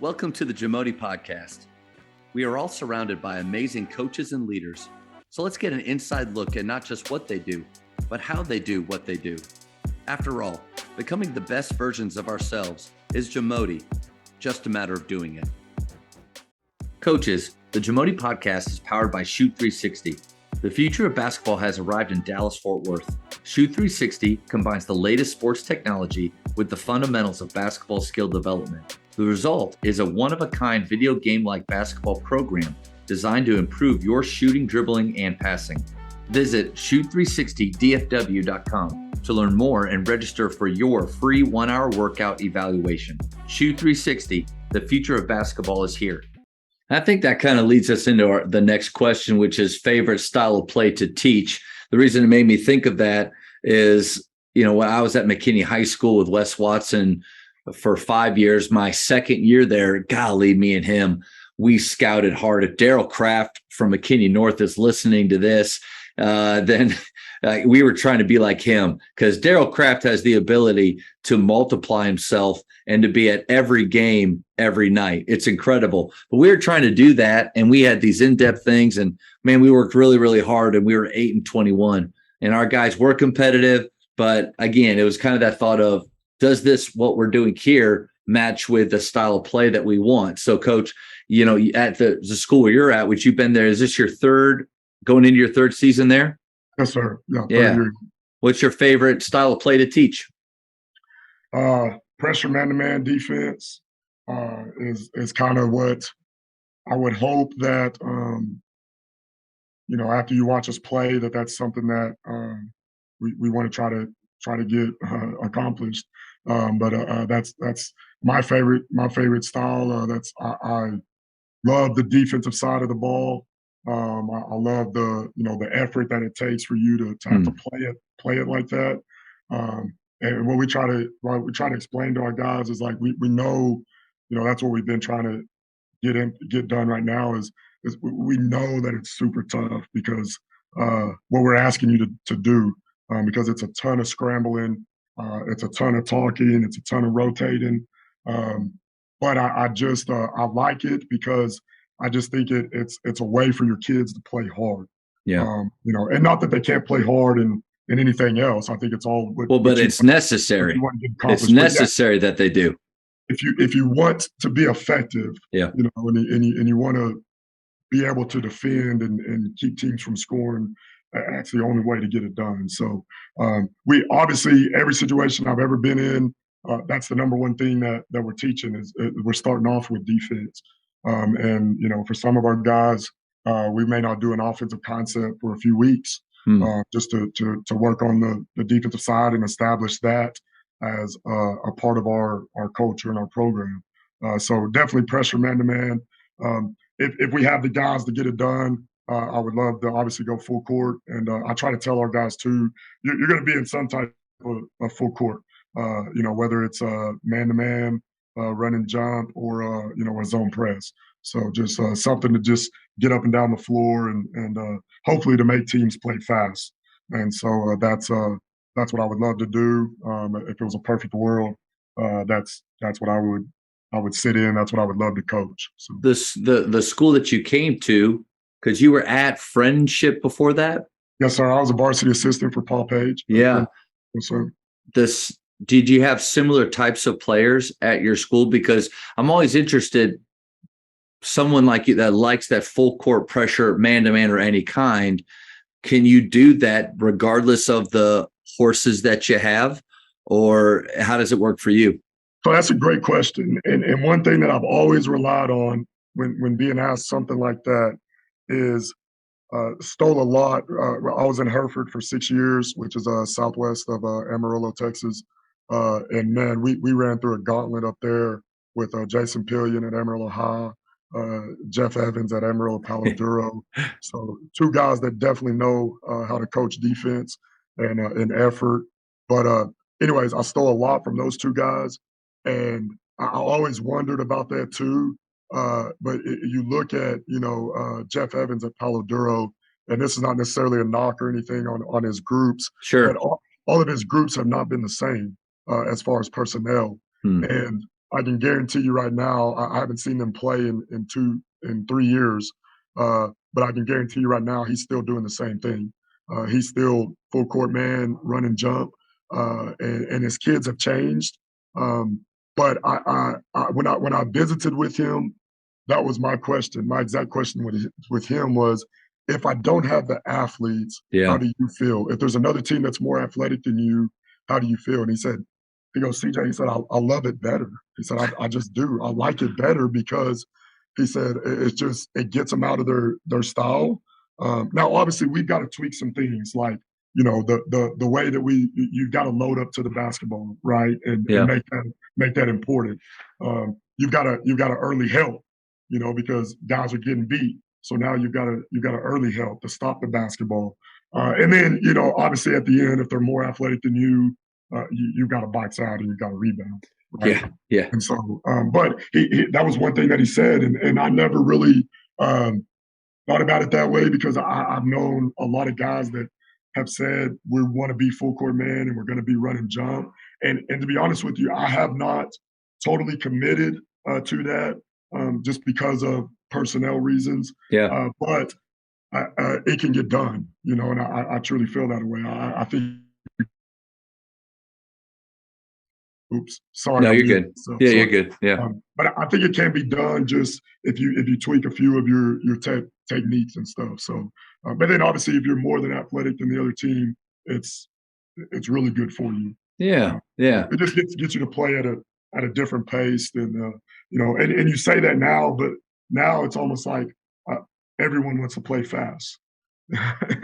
Welcome to the Jamodi podcast. We are all surrounded by amazing coaches and leaders. So let's get an inside look at not just what they do, but how they do what they do. After all, becoming the best versions of ourselves is Jamodi, just a matter of doing it. Coaches, the Jamodi podcast is powered by Shoot 360. The future of basketball has arrived in Dallas-Fort Worth. Shoot 360 combines the latest sports technology with the fundamentals of basketball skill development. The result is a one-of-a-kind video game-like basketball program designed to improve your shooting, dribbling, and passing. Visit shoot360dfw.com to learn more and register for your free 1-hour workout evaluation. Shoot 360, the future of basketball is here. I think that kind of leads us into the next question, which is favorite style of play to teach. The reason it made me think of that is, when I was at McKinney High School with Wes Watson for 5 years, my second year there, golly, me and him, we scouted hard. If Daryl Kraft from McKinney North is listening to this, then we were trying to be like him, because Daryl Kraft has the ability to multiply himself and to be at every game every night. It's incredible. But we were trying to do that, and we had these in-depth things, and man, we worked really, really hard, and we were 8-21. And our guys were competitive, but again, it was kind of that thought of, does this, what we're doing here, match with the style of play that we want? So, Coach, at the school where you're at, which you've been there, is this your going into your third season there? Yes, sir. Yeah. What's your favorite style of play to teach? Pressure man-to-man defense is kind of what I would hope that after you watch us play, that's something that we want to try to get accomplished. But that's my favorite style. I love the defensive side of the ball. I love the effort that it takes for you to have to play it like that. And what we try to explain to our guys is, like, we know, that's what we've been trying to get done right now is we know that it's super tough, because what we're asking you to do, because it's a ton of scrambling, it's a ton of talking, it's a ton of rotating. But I like it, because I just think it's a way for your kids to play hard. Yeah. And not that they can't play hard in anything else. I think it's all but it's necessary. It's necessary that they do. If you want to be effective, yeah, and you want to be able to defend and keep teams from scoring, that's the only way to get it done. So we obviously, every situation I've ever been in, that's the number one thing that we're teaching is we're starting off with defense. And for some of our guys, we may not do an offensive concept for a few weeks, just to work on the defensive side and establish that as a part of our culture and our program. So definitely pressure man-to-man. If we have the guys to get it done, I would love to obviously go full court. And I try to tell our guys too, you're going to be in some type of full court, whether it's man-to-man, run and jump, or a zone press. So just something to just get up and down the floor and hopefully to make teams play fast. And so that's what I would love to do. If it was a perfect world, that's what I would sit in. That's what I would love to coach. So the school that you came to, because you were at Friendship before that? Yes, sir. I was a varsity assistant for Paul Page. Yeah. Yes, sir. Did you have similar types of players at your school? Because I'm always interested, someone like you that likes that full court pressure, man-to-man or any kind, can you do that regardless of the horses that you have? Or how does it work for you? So that's a great question. And one thing that I've always relied on when being asked something like that is stole a lot. I was in Hereford for 6 years, which is southwest of Amarillo, Texas. And man, we ran through a gauntlet up there with Jason Pillion at Amarillo High, Jeff Evans at Amarillo Palo Duro. So two guys that definitely know how to coach defense and effort. But anyways, I stole a lot from those two guys. And I always wondered about that too. But you look at, Jeff Evans at Palo Duro, and this is not necessarily a knock or anything on his groups. Sure. But all of his groups have not been the same as far as personnel. And I can guarantee you right now, I haven't seen them play in 3 years, but I can guarantee you right now, he's still doing the same thing. He's still full court man, run and jump, and his kids have changed. Um, but when I visited with him, that was my question. My exact question with him was, if I don't have the athletes, how Yeah. do you feel? If there's another team that's more athletic than you, how do you feel? And he goes, CJ, he said, I love it better. He said, I just do. I like it better because he said it's just it gets them out of their style. Now, obviously, we've got to tweak some things like the way that you've got to load up to the basketball, right, and Yeah. make that important. You've got to early help, because guys are getting beat. So now you've got to early help to stop the basketball. And then, obviously at the end, if they're more athletic than you've got to box out and you've got to rebound, right? Yeah. Yeah. And so, but that was one thing that he said, and I never really um, thought about it that way because I've known a lot of guys that have said we want to be full court man and we're going to be run and jump. And to be honest with you, I have not totally committed to that just because of personnel reasons. Yeah. But it can get done, and I truly feel that way. I think. Oops, sorry, No, I'm you're muted. good. So Yeah, you're sorry. good. Yeah. But I think it can be done just if you tweak a few of your techniques and stuff. So, but then obviously if you're more than athletic than the other team, it's it's really good for you. Yeah. Yeah. It just gets you to play at a different pace than and you say that now, but now it's almost like uh, everyone wants to play fast,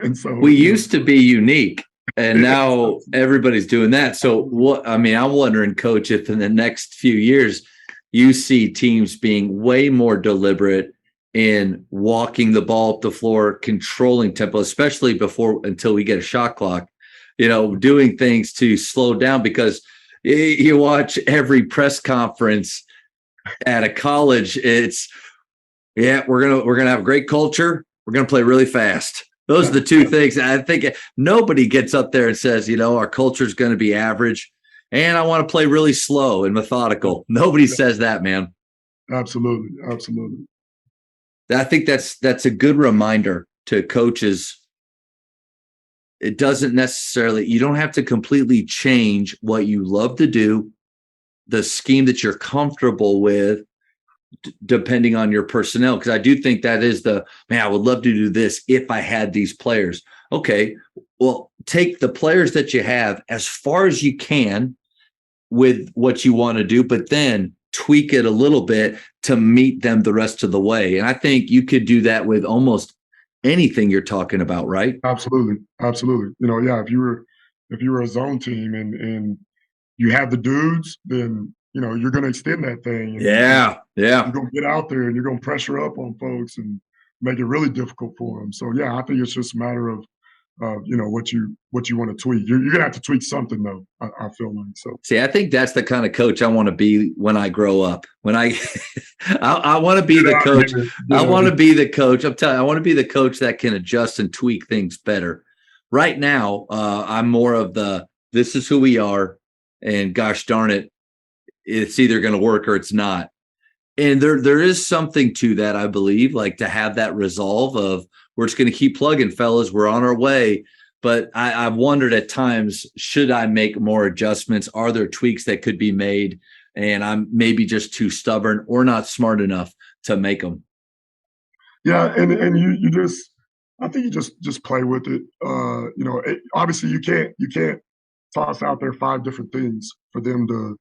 and so We used to be unique, and now everybody's doing that. So what, I mean, I'm wondering, coach, if in the next few years you see teams being way more deliberate in walking the ball up the floor, controlling tempo, especially until we get a shot clock, doing things to slow down, because you watch every press conference at a college, it's, yeah, we're gonna have a great culture. We're gonna play really fast. Those are the two things. I think nobody gets up there and says, our culture is going to be average, and I want to play really slow and methodical. Nobody says that, man. absolutely, absolutely. I think that's a good reminder to coaches. It doesn't necessarily, you don't have to completely change what you love to do, the scheme that you're comfortable with, depending on your personnel. Because I do think that is I would love to do this if I had these players. Okay, well, take the players that you have as far as you can with what you want to do, but then tweak it a little bit to meet them the rest of the way. And I think you could do that with almost anything you're talking about, right? Absolutely, absolutely. Yeah, if you were a zone team and you have the dudes, then you're going to extend that thing, and Yeah. Yeah. you're going to get out there and you're going to pressure up on folks and make it really difficult for them. So yeah, I think it's just a matter of what you want to tweak. You're gonna have to tweak something though. I feel like so. See, I think that's the kind of coach I want to be when I grow up. When I want to be Get the out of coach. here. I Yeah, want to be the coach. I'm telling you, I want to be the coach that can adjust and tweak things better. Right now, I'm more of this is who we are, and gosh darn it, it's either going to work or it's not. And there is something to that, I believe, like to have that resolve of we're just going to keep plugging, fellas. We're on our way. But I've wondered at times, should I make more adjustments? Are there tweaks that could be made? And I'm maybe just too stubborn or not smart enough to make them. yeah, and you just I think you just play with it. Obviously you can't toss out there 5 different things for them to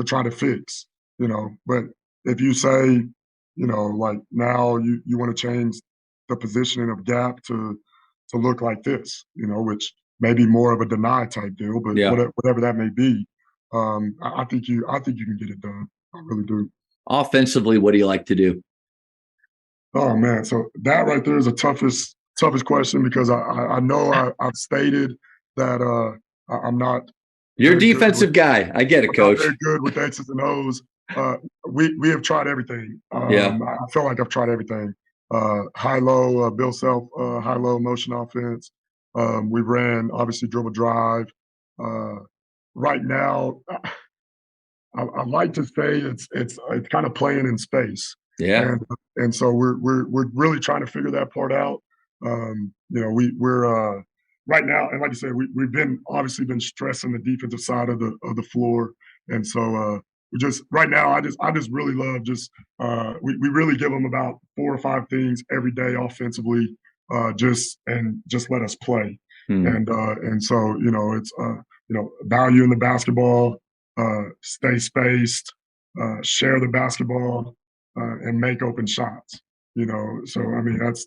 try to fix. But if you say, like now you want to change the positioning of gap to look like this, which may be more of a deny type deal, but Yeah. whatever that may be, I think you can get it done. I really do. Offensively, what do you like to do? Oh man, so that right there is the toughest question because I know I've stated that I'm not You're a very good with defensive guy. I get it, I'm not coach. very good with X's and O's. Uh, we have tried everything. Yeah. I feel like I've tried everything. High low, Bill Self, high low motion offense. We ran obviously dribble drive. Uh, right now, I like to say it's kind of playing in space, Yeah. and so we're really trying to figure that part out. You know, we're right now, and like you said, we've been obviously been stressing the defensive side of the floor, and so we just right now, I just really love just we really give them about 4 or 5 things every day offensively, just let us play, Hmm. and so it's value in the basketball, stay spaced, share the basketball, and make open shots. So I mean that's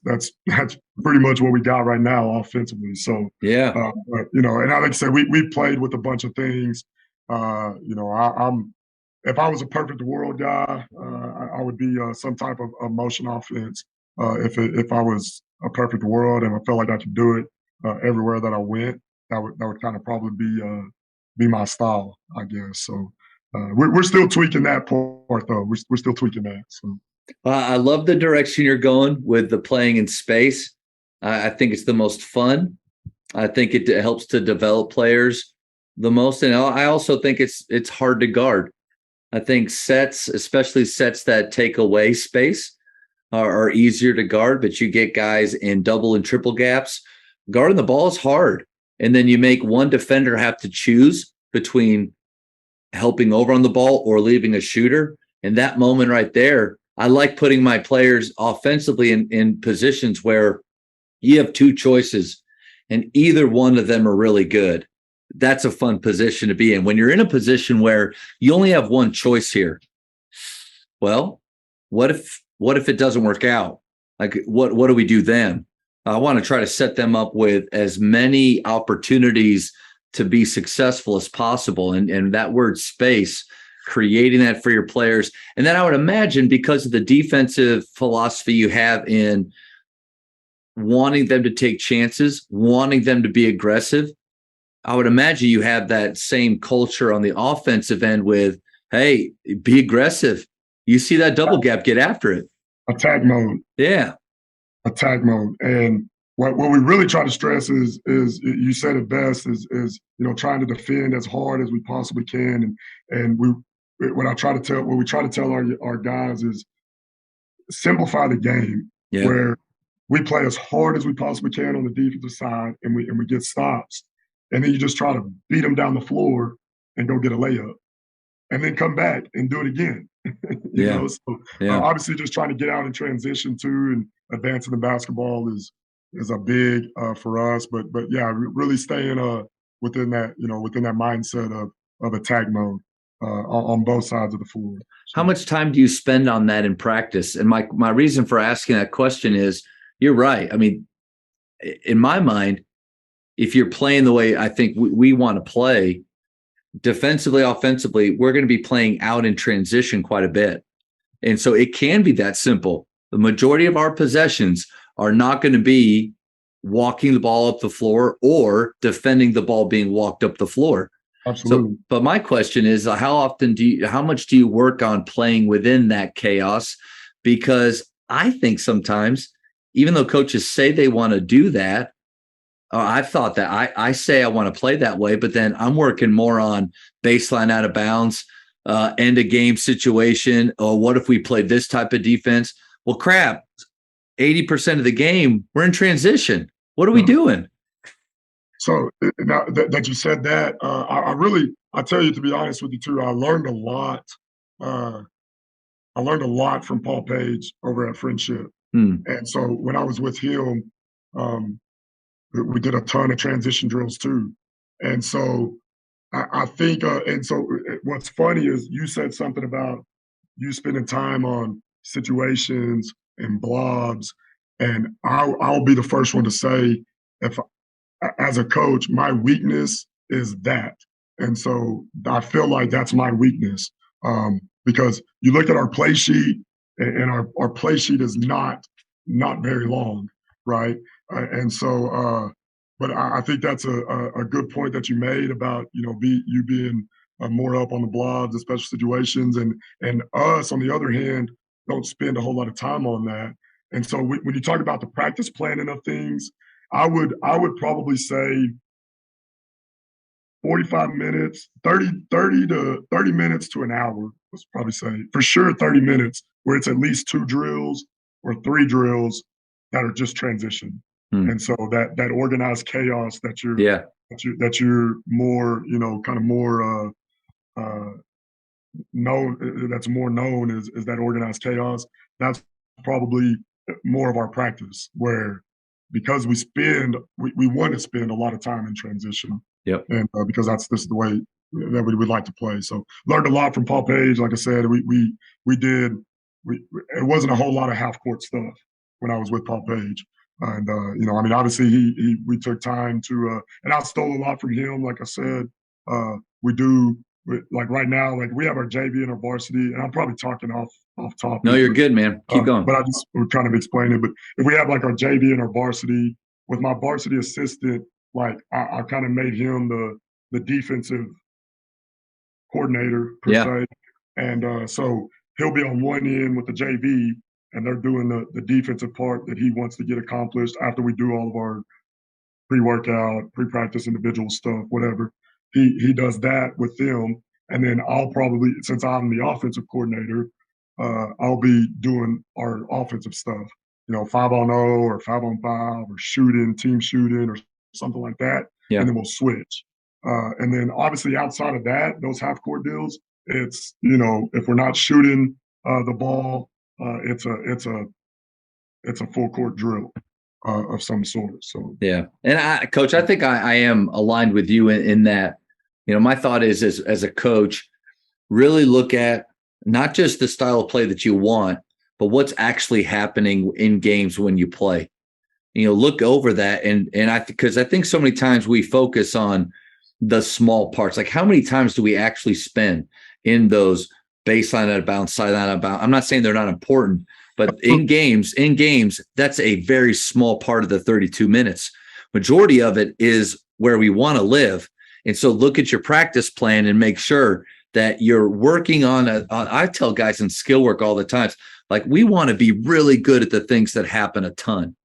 pretty much what we got right now offensively. So, Yeah. but and I like I said, we played with a bunch of things. I'm if I was a perfect world guy, I would be some type of motion offense. If I was a perfect world and I felt like I could do it everywhere that I went, that would kind of probably be my style, I guess. So we're still tweaking that part, though. We're still tweaking that. So I love the direction you're going with the playing in space. I think it's the most fun. I think it helps to develop players the most, and I also think it's hard to guard. I think sets, especially sets that take away space, are easier to guard, but you get guys in double and triple gaps. Guarding the ball is hard. And then you make one defender have to choose between helping over on the ball or leaving a shooter. And that moment right there, I like putting my players offensively in positions where you have two choices and either one of them are really good. That's a fun position to be in. When you're in a position where you only have one choice here, well, what if it doesn't work out? Like what do we do then? I want to try to set them up with as many opportunities to be successful as possible. And that word space, creating that for your players. And then I would imagine because of the defensive philosophy you have in wanting them to take chances, wanting them to be aggressive, I would imagine you have that same culture on the offensive end with, hey, be aggressive. You see that double gap, get after it. attack mode, Yeah. attack mode, and what we really try to stress is you said it best is trying to defend as hard as we possibly can, and what we try to tell our guys is simplify the game Yeah. where we play as hard as we possibly can on the defensive side, and we get stops, and then you just try to beat them down the floor and go get a layup, and then come back and do it again. Yeah. So Yeah. obviously, just trying to get out in transition too, and advancing the basketball is a big for us. But yeah, really staying within that mindset of attack mode on both sides of the floor. How So, much time do you spend on that in practice? And my reason for asking that question is you're right. I mean, in my mind, if you're playing the way I think we want to play, defensively, offensively, we're going to be playing out in transition quite a bit. And so it can be that simple. The majority of our possessions are not going to be walking the ball up the floor or defending the ball being walked up the floor. So, absolutely. but my question is, how much do you work on playing within that chaos? Because I think sometimes, even though coaches say they want to do that, I've thought that I say I want to play that way, but then I'm working more on baseline out of bounds, end of game situation. Or what if we played this type of defense? Well, crap, 80% of the game, we're in transition. What are we doing? So now that you said that, I tell you to be honest with you too, I learned a lot. Uh, I learned a lot from Paul Page over at Friendship, Hmm. and so when I was with him, um, we did a ton of transition drills too, and so I think, and so what's funny is you said something about you spending time on situations and blobs, and I'll be the first one to say if as a coach, my weakness is that. And so I feel like that's my weakness because you look at our play sheet, and our play sheet is not very long, right? And so, but I think that's a good point that you made about you being more up on the blobs in special situations, and us on the other hand don't spend a whole lot of time on that. And so when you talk about the practice planning of things, I would probably say 45 minutes, 30 minutes to an hour, let's probably say. For sure 30 minutes where it's at least 2 drills or 3 drills that are just transition. Hmm. And so that organized chaos that you're Yeah. that you're more, kind of more uh known that's more known is that organized chaos. That's probably more of our practice where because we want to spend a lot of time in transition Yep. and because this is the way that we would like to play. So learned a lot from Paul Page. Like I said, we did we it wasn't a whole lot of half court stuff when I was with Paul Page. And I mean, obviously we took time to and I stole a lot from him. Like I said, we do like right now, like we have our JV and our varsity, and I'm probably talking off topic. No, you're good, man. Keep going. But I just would kind of explain it. But if we have like our JV and our varsity, with my varsity assistant, like I kind of made him the defensive coordinator per se, and so he'll be on one end with the JV, and they're doing the defensive part that he wants to get accomplished after we do all of our pre-workout, pre-practice individual stuff, whatever. He does that with them, and then I'll probably, since I'm the offensive coordinator, I'll be doing our offensive stuff. 5-on-0 or 5-on-5 or shooting, team shooting or something like that, Yeah. and then we'll switch. And then obviously outside of that, those half court deals, it's if we're not shooting the ball, it's a full court drill of some sort. So yeah, and Coach, I think I am aligned with you in that. My thought is as a coach, really look at not just the style of play that you want, but what's actually happening in games when you play. Look over that, and because I think so many times we focus on the small parts. Like how many times do we actually spend in those baseline out of bounds, sideline out of bounds? I'm not saying they're not important, but in games, that's a very small part of the 32 minutes. Majority of it is where we want to live. And so look at your practice plan and make sure that you're working on I tell guys in skill work all the time, like we want to be really good at the things that happen a ton.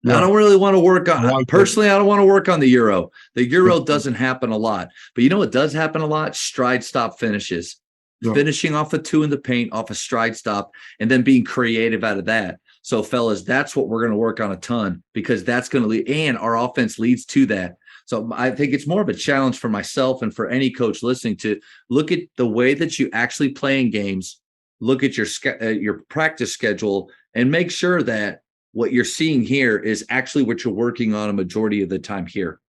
Yeah. I don't really want to work on, personally, I don't want to work on the Euro. The Euro doesn't happen a lot. But you know what does happen a lot? Stride stop finishes. Yeah. Finishing off a 2 in the paint, off a stride stop, and then being creative out of that. So, fellas, that's what we're going to work on a ton because that's going to lead, and our offense leads to that. So I think it's more of a challenge for myself and for any coach listening to look at the way that you actually play in games, look at your practice schedule, and make sure that what you're seeing here is actually what you're working on a majority of the time here.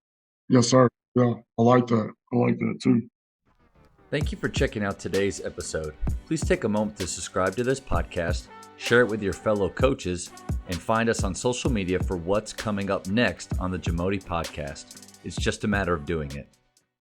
Yes, sir. Yeah, I like that. I like that too. Thank you for checking out today's episode. Please take a moment to subscribe to this podcast, share it with your fellow coaches, and find us on social media for what's coming up next on the Jamodi podcast. It's just a matter of doing it.